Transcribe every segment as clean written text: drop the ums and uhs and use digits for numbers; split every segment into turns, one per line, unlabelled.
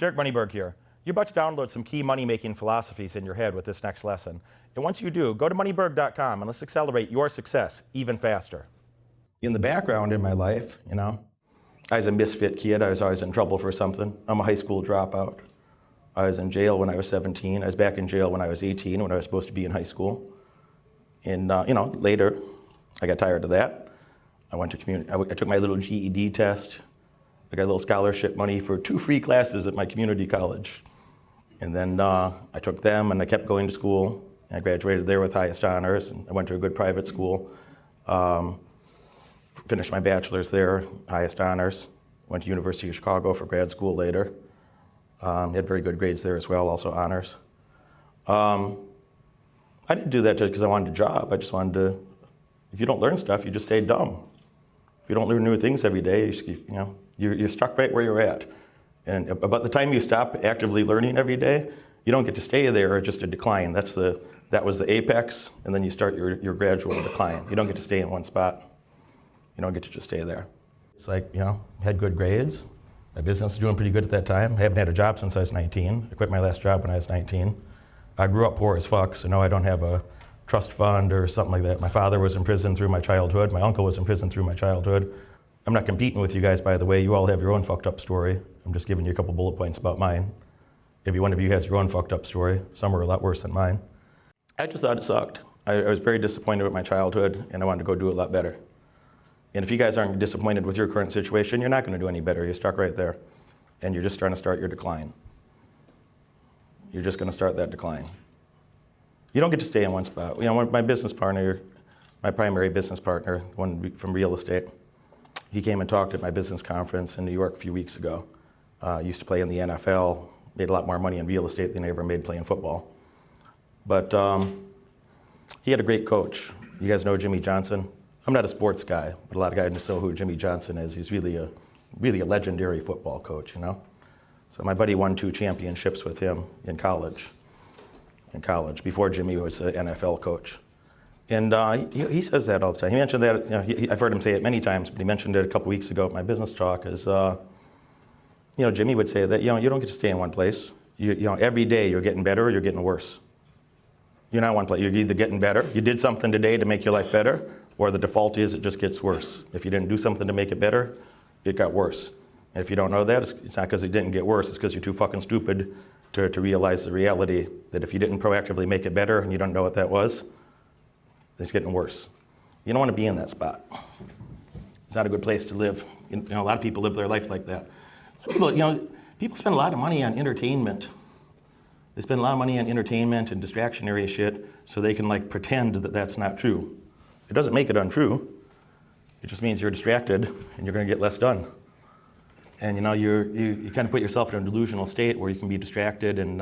Derek Moneyberg here. You're about to download some key money-making philosophies in your head with this next lesson. And once you do, go to moneyberg.com and let's accelerate your success even faster. In the background in my life, I was a misfit kid. I was always in trouble for something. I'm a high school dropout. I was in jail when I was 17. I was back in jail when I was 18, when I was supposed to be in high school. And later, I got tired of that. I went to community. I took my little GED test. I got a little scholarship money for 2 free classes at my community college. And then I took them and I kept going to school. And I graduated there with highest honors. And I went to a good private school. Finished my bachelor's there, highest honors. Went to University of Chicago for grad school later. Had very good grades there as well, also honors. I didn't do that just because I wanted a job. I just wanted to, if you don't learn stuff, you just stay dumb. If you don't learn new things every day, you're stuck right where you're at. And about the time you stop actively learning every day, you don't get to stay there, just a decline. That was the apex, and then you start your gradual decline. You don't get to stay in one spot. You don't get to just stay there. It's like, had good grades. My business was doing pretty good at that time. I haven't had a job since I was 19. I quit my last job when I was 19. I grew up poor as fuck, so no, I don't have a trust fund or something like that. My father was in prison through my childhood. My uncle was in prison through my childhood. I'm not competing with you guys, by the way. You all have your own fucked up story. I'm just giving you a couple bullet points about mine. Maybe one of you has your own fucked up story. Some are a lot worse than mine. I just thought it sucked. I was very disappointed with my childhood, and I wanted to go do a lot better. And if you guys aren't disappointed with your current situation, you're not going to do any better. You're stuck right there, and you're just trying to start your decline. You're just going to start that decline. You don't get to stay in one spot. My business partner, my primary business partner, one from real estate, he came and talked at my business conference in New York a few weeks ago. Used to play in the NFL, made a lot more money in real estate than he ever made playing football. But he had a great coach. You guys know Jimmy Johnson? I'm not a sports guy, but a lot of guys know who Jimmy Johnson is. He's really a legendary football coach, So my buddy won 2 championships with him in college, before Jimmy was an NFL coach. And he says that all the time. He mentioned that, I've heard him say it many times, but he mentioned it a couple weeks ago at my business talk, is, Jimmy would say that, you don't get to stay in one place. Every day you're getting better or you're getting worse. You're not one place. You're either getting better, you did something today to make your life better, or the default is it just gets worse. If you didn't do something to make it better, it got worse. And if you don't know that, it's not because it didn't get worse, it's because you're too fucking stupid to realize the reality that if you didn't proactively make it better and you don't know what that was, it's getting worse. You don't want to be in that spot. It's not a good place to live. A lot of people live their life like that. People spend a lot of money on entertainment. They spend a lot of money on entertainment and distraction area shit so they can pretend that that's not true. It doesn't make it untrue. It just means you're distracted and you're going to get less done. And you kind of put yourself in a delusional state where you can be distracted and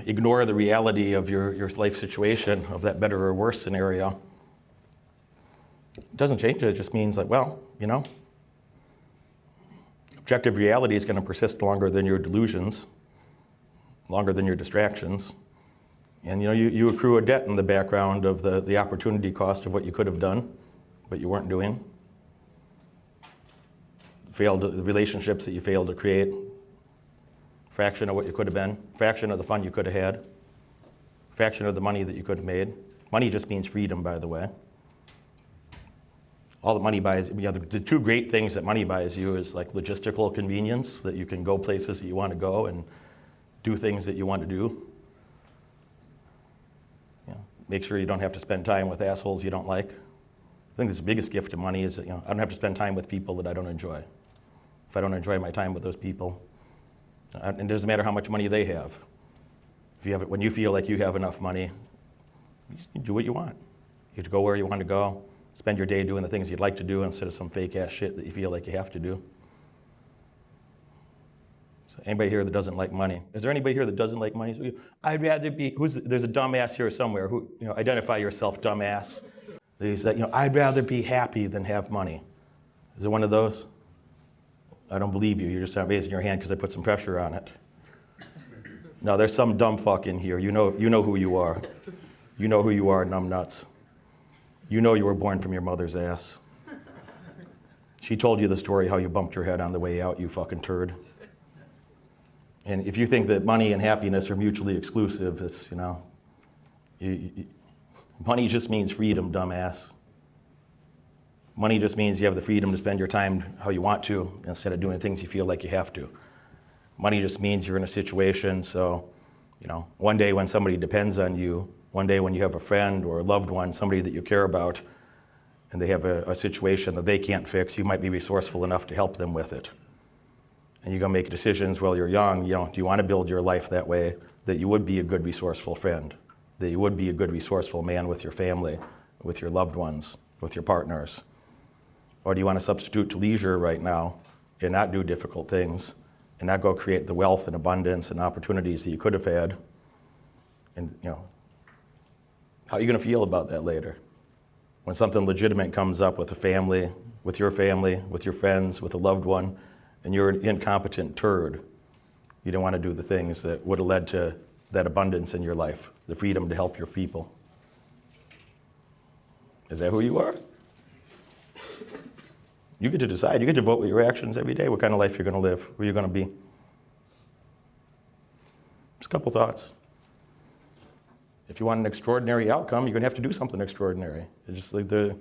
ignore the reality of your life situation, of that better or worse scenario. It doesn't change it. It just means objective reality is going to persist longer than your delusions, longer than your distractions. And you accrue a debt in the background of the opportunity cost of what you could have done, but you weren't doing. The relationships that you failed to create, fraction of what you could have been, fraction of the fun you could have had, fraction of the money that you could have made. Money just means freedom, by the way. All that money buys, the 2 great things that money buys you is logistical convenience, that you can go places that you want to go and do things that you want to do. Make sure you don't have to spend time with assholes you don't like. I think the biggest gift of money is that I don't have to spend time with people that I don't enjoy. If I don't enjoy my time with those people, and it doesn't matter how much money they have. When you feel like you have enough money, you do what you want. You get to go where you want to go, spend your day doing the things you'd like to do instead of some fake ass shit that you feel like you have to do. So anybody here that doesn't like money? Is there anybody here that doesn't like money? I'd rather be, there's a dumbass here somewhere who, identify yourself, dumbass. They say, I'd rather be happy than have money. Is there one of those? I don't believe you. You're just not raising your hand because I put some pressure on it. No, there's some dumb fuck in here. You know who you are. You know who you are, numbnuts. You know you were born from your mother's ass. She told you the story how you bumped your head on the way out, you fucking turd. And if you think that money and happiness are mutually exclusive, it's, money just means freedom, dumbass. Money just means you have the freedom to spend your time how you want to instead of doing things you feel like you have to. Money just means you're in a situation, so, one day when somebody depends on you, one day when you have a friend or a loved one, somebody that you care about, and they have a situation that they can't fix, you might be resourceful enough to help them with it. And you're gonna make decisions while you're young, do you wanna build your life that way, that you would be a good resourceful friend, that you would be a good resourceful man with your family, with your loved ones, with your partners? Or do you want to substitute to leisure right now and not do difficult things and not go create the wealth and abundance and opportunities that you could have had? And how are you going to feel about that later? When something legitimate comes up with a family, with your friends, with a loved one, and you're an incompetent turd, you don't want to do the things that would have led to that abundance in your life, the freedom to help your people. Is that who you are? You get to decide. You get to vote with your actions every day what kind of life you're going to live, where you're going to be. Just a couple thoughts. If you want an extraordinary outcome, you're going to have to do something extraordinary. It's just like the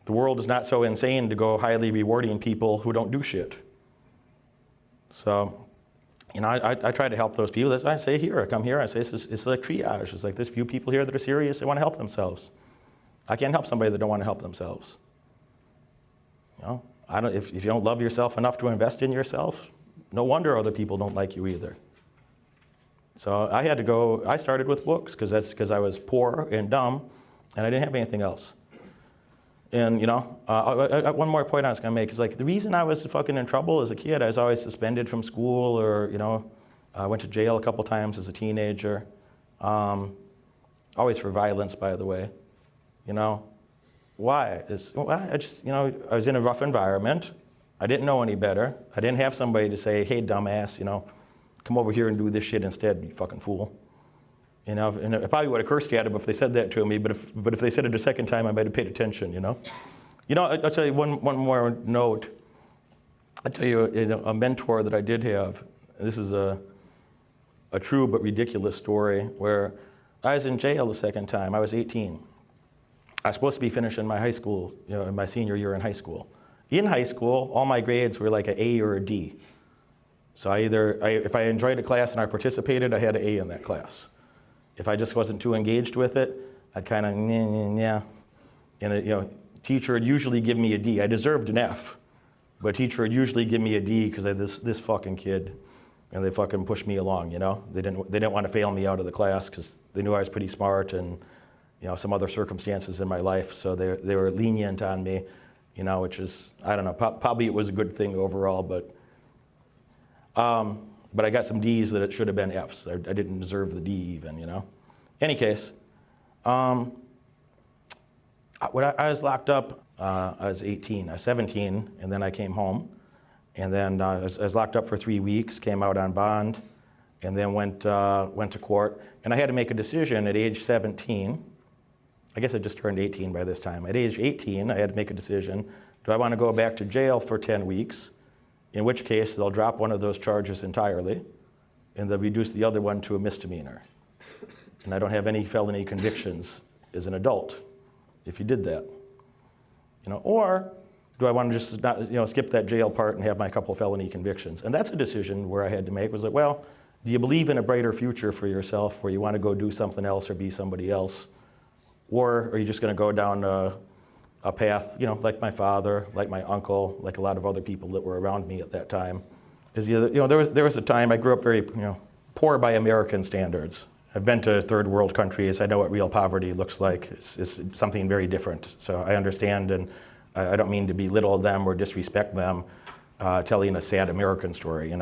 world is not so insane to go highly rewarding people who don't do shit. So, I try to help those people. That's why I say here. I come here. I say it's like triage. It's like there's few people here that are serious. They want to help themselves. I can't help somebody that don't want to help themselves. If you don't love yourself enough to invest in yourself, no wonder other people don't like you either. So I started with books because I was poor and dumb and I didn't have anything else. And one more point I was gonna make is like the reason I was fucking in trouble as a kid, I was always suspended from school or, I went to jail a couple times as a teenager. Always for violence, by the way, Why? I just, I was in a rough environment. I didn't know any better. I didn't have somebody to say, hey, dumbass, come over here and do this shit instead, you fucking fool. And I probably would have cursed at them if they said that to me, but if they said it a second time, I might have paid attention, I'll tell you one more note. I'll tell you, a mentor that I did have. This is a true but ridiculous story where I was in jail the second time. I was 18. I was supposed to be finishing my high school, my senior year in high school. In high school, all my grades were like an A or a D. So if I enjoyed a class and I participated, I had an A in that class. If I just wasn't too engaged with it, I'd kind of, yeah. And teacher would usually give me a D. I deserved an F, but teacher would usually give me a D because I had this fucking kid, and they fucking pushed me along. They didn't want to fail me out of the class because they knew I was pretty smart and some other circumstances in my life, so they were lenient on me, which is, I don't know, probably it was a good thing overall, but I got some D's that it should have been F's. I didn't deserve the D even, Any case, when I was locked up, I was 18, I was 17, and then I came home, and then I was locked up for 3 weeks, came out on bond, and then went to court, and I had to make a decision at age 17. I guess I just turned 18 by this time. At age 18, I had to make a decision. Do I want to go back to jail for 10 weeks, in which case they'll drop one of those charges entirely, and they'll reduce the other one to a misdemeanor. And I don't have any felony convictions as an adult if you did that. Or do I want to just not, skip that jail part and have my couple felony convictions? And that's a decision where I had to make, was like, well, do you believe in a brighter future for yourself where you want to go do something else or be somebody else? Or are you just going to go down a path, like my father, like my uncle, like a lot of other people that were around me at that time? There was a time I grew up very, poor by American standards. I've been to third world countries. I know what real poverty looks like. It's something very different. So I understand, and I don't mean to belittle them or disrespect them, telling a sad American story,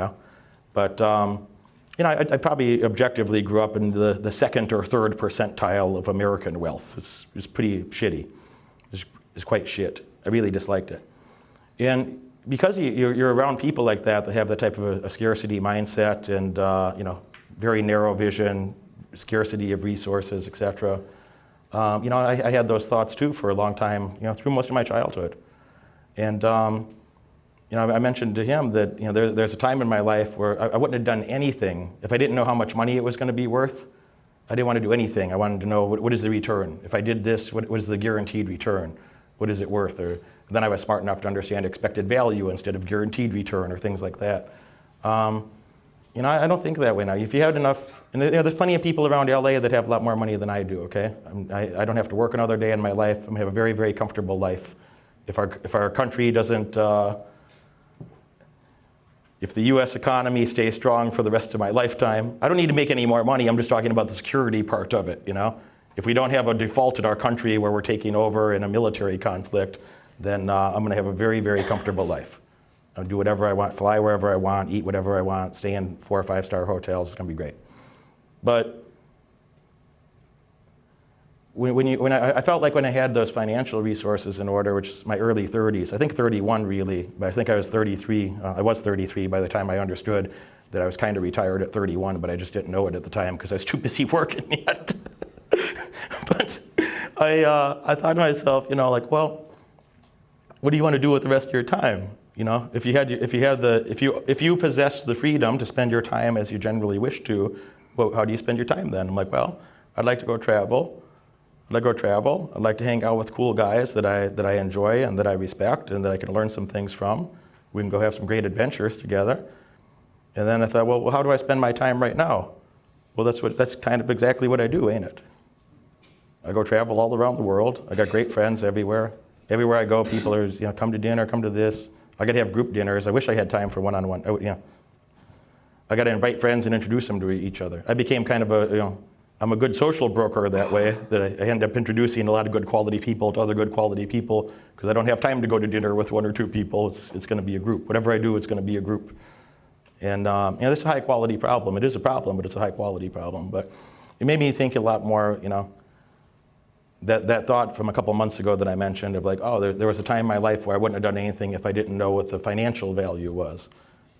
But I probably objectively grew up in the second or third percentile of American wealth. It's pretty shitty. It's quite shit. I really disliked it. And because you're around people like that have that type of a scarcity mindset and very narrow vision, scarcity of resources, etc. I had those thoughts too for a long time, through most of my childhood. And I mentioned to him that there's a time in my life where I wouldn't have done anything if I didn't know how much money it was going to be worth. I didn't want to do anything. I wanted to know what is the return. If I did this, what is the guaranteed return? What is it worth? Or then I was smart enough to understand expected value instead of guaranteed return or things like that. I don't think that way now. If you had enough, and there's plenty of people around LA that have a lot more money than I do. Okay, I don't have to work another day in my life. I'm gonna have a very, very comfortable life. If our country doesn't, if the U.S. economy stays strong for the rest of my lifetime, I don't need to make any more money. I'm just talking about the security part of it. If we don't have a default in our country where we're taking over in a military conflict, then I'm going to have a very, very comfortable life. I'll do whatever I want, fly wherever I want, eat whatever I want, stay in 4 or 5 star hotels. It's going to be great. But I felt like when I had those financial resources in order, which is my early 30s, I think 31 really, but I think I was 33. I was 33 by the time I understood that I was kind of retired at 31, but I just didn't know it at the time because I was too busy working yet. But I thought to myself, well, what do you want to do with the rest of your time? If you possessed the freedom to spend your time as you generally wish to, well, how do you spend your time then? I'm like, well, I'd like to go travel. I'd like to hang out with cool guys that I enjoy and that I respect and that I can learn some things from. We can go have some great adventures together. And then I thought, well, how do I spend my time right now? Well, that's kind of exactly what I do, ain't it? I go travel all around the world. I got great friends everywhere. Everywhere I go, people are, come to dinner, come to this. I got to have group dinners. I wish I had time for one-on-one. I got to invite friends and introduce them to each other. I became kind of I'm a good social broker that way, that I end up introducing a lot of good quality people to other good quality people because I don't have time to go to dinner with 1 or 2 people. It's going to be a group. Whatever I do, it's going to be a group. And this is a high quality problem. It is a problem, but it's a high quality problem. But it made me think a lot more, that thought from a couple months ago that I mentioned of like, oh, there was a time in my life where I wouldn't have done anything if I didn't know what the financial value was.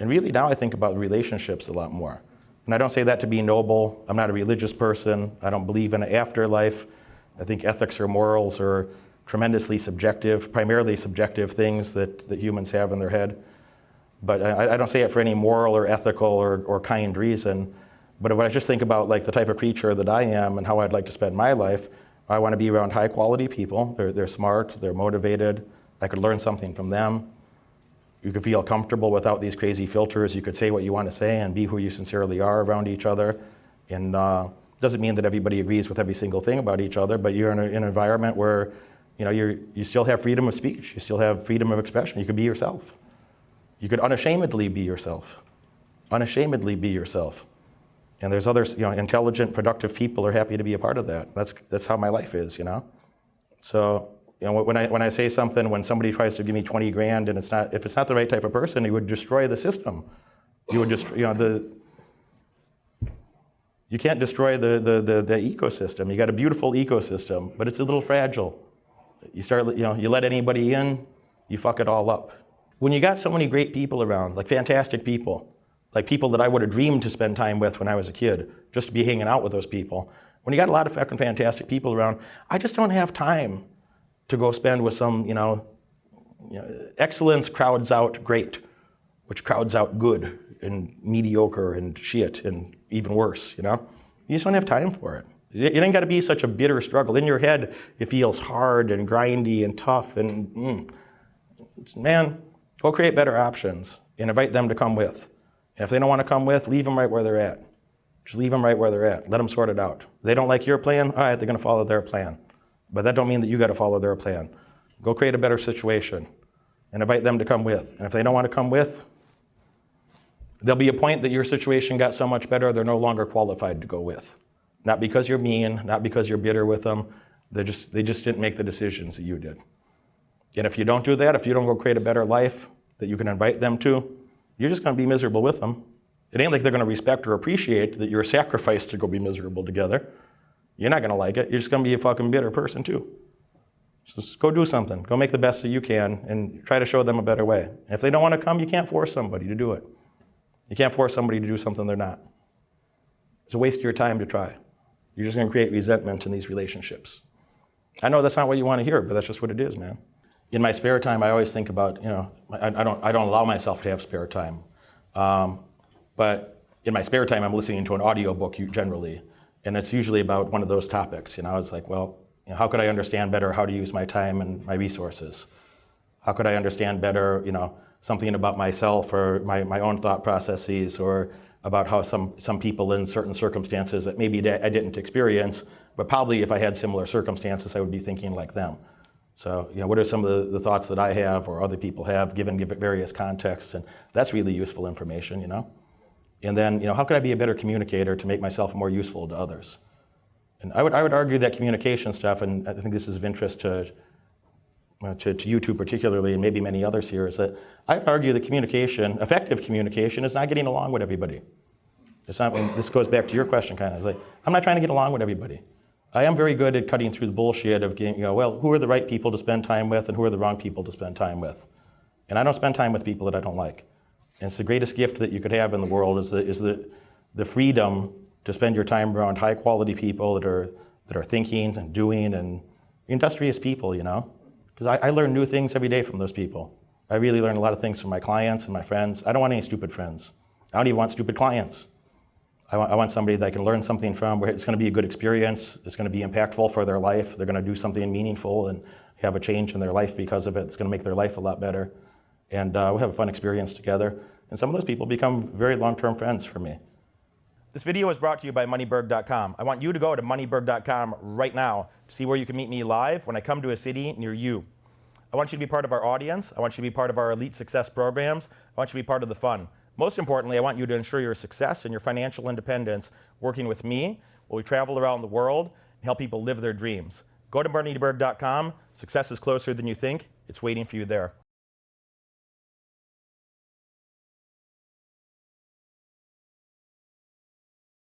And really now I think about relationships a lot more. And I don't say that to be noble. I'm not a religious person. I don't believe in an afterlife. I think ethics or morals are tremendously subjective, primarily subjective things that humans have in their head. But I don't say it for any moral or ethical or kind reason. But when I just think about like the type of creature that I am and how I'd like to spend my life, I want to be around high quality people. They're smart, they're motivated. I could learn something from them. You could feel comfortable without these crazy filters. You could say what you want to say and be who you sincerely are around each other. And doesn't mean that everybody agrees with every single thing about each other, but you're in an environment where you still have freedom of speech. You still have freedom of expression. You could be yourself. You could unashamedly be yourself. Unashamedly be yourself. And there's others, intelligent, productive people are happy to be a part of that. That's how my life is, So, when I say something, when somebody tries to give me 20 grand and if it's not the right type of person, it would destroy the system. You would just, you can't destroy the ecosystem. You got a beautiful ecosystem, but it's a little fragile. You let anybody in, you fuck it all up. When you got so many great people around, like fantastic people, like people that I would have dreamed to spend time with when I was a kid, just to be hanging out with those people. When you got a lot of fucking fantastic people around, I just don't have time to go spend with some, excellence crowds out great, which crowds out good and mediocre and shit and even worse, You just don't have time for it. It ain't got to be such a bitter struggle. In your head, it feels hard and grindy and tough and, man, go create better options and invite them to come with. And if they don't want to come with, leave them right where they're at. Just leave them right where they're at. Let them sort it out. If they don't like your plan, all right, they're going to follow their plan. But that don't mean that you got to follow their plan. Go create a better situation and invite them to come with. And if they don't want to come with, there'll be a point that your situation got so much better they're no longer qualified to go with. Not because you're mean, not because you're bitter with them. They just didn't make the decisions that you did. And if you don't do that, if you don't go create a better life that you can invite them to, you're just going to be miserable with them. It ain't like they're going to respect or appreciate that you're sacrificed to go be miserable together. You're not going to like it. You're just going to be a fucking bitter person too. So just go do something. Go make the best that you can and try to show them a better way. And if they don't want to come, you can't force somebody to do it. You can't force somebody to do something they're not. It's a waste of your time to try. You're just going to create resentment in these relationships. I know that's not what you want to hear, but that's just what it is, man. in my spare time, I always think about, I don't allow myself to have spare time. But in my spare time, I'm listening to an audiobook generally, and it's usually about one of those topics. It's like, well, how could I understand better how to use my time and my resources? How could I understand better, something about myself or my own thought processes, or about how some people in certain circumstances that maybe I didn't experience, but probably if I had similar circumstances, I would be thinking like them. So, what are some of the thoughts that I have or other people have given various contexts, and that's really useful information, And then, how could I be a better communicator to make myself more useful to others? And I would argue that communication stuff, and I think this is of interest to you two particularly, and maybe many others here, is that I would argue that effective communication, is not getting along with everybody. It's not. And this goes back to your question, kind of. It's like, I'm not trying to get along with everybody. I am very good at cutting through the bullshit of getting, well, who are the right people to spend time with, and who are the wrong people to spend time with. And I don't spend time with people that I don't like. And it's the greatest gift that you could have in the world is the freedom to spend your time around high quality people that are thinking and doing and industrious people, Because I learn new things every day from those people. I really learn a lot of things from my clients and my friends. I don't want any stupid friends. I don't even want stupid clients. I want somebody that I can learn something from, where it's going to be a good experience, it's going to be impactful for their life, they're going to do something meaningful and have a change in their life because of it. It's going to make their life a lot better. And we'll have a fun experience together. And some of those people become very long-term friends for me. This video is brought to you by Moneyberg.com. I want you to go to Moneyberg.com right now to see where you can meet me live when I come to a city near you. I want you to be part of our audience. I want you to be part of our elite success programs. I want you to be part of the fun. Most importantly, I want you to ensure your success and your financial independence working with me while we travel around the world and help people live their dreams. Go to Moneyberg.com. Success is closer than you think. It's waiting for you there.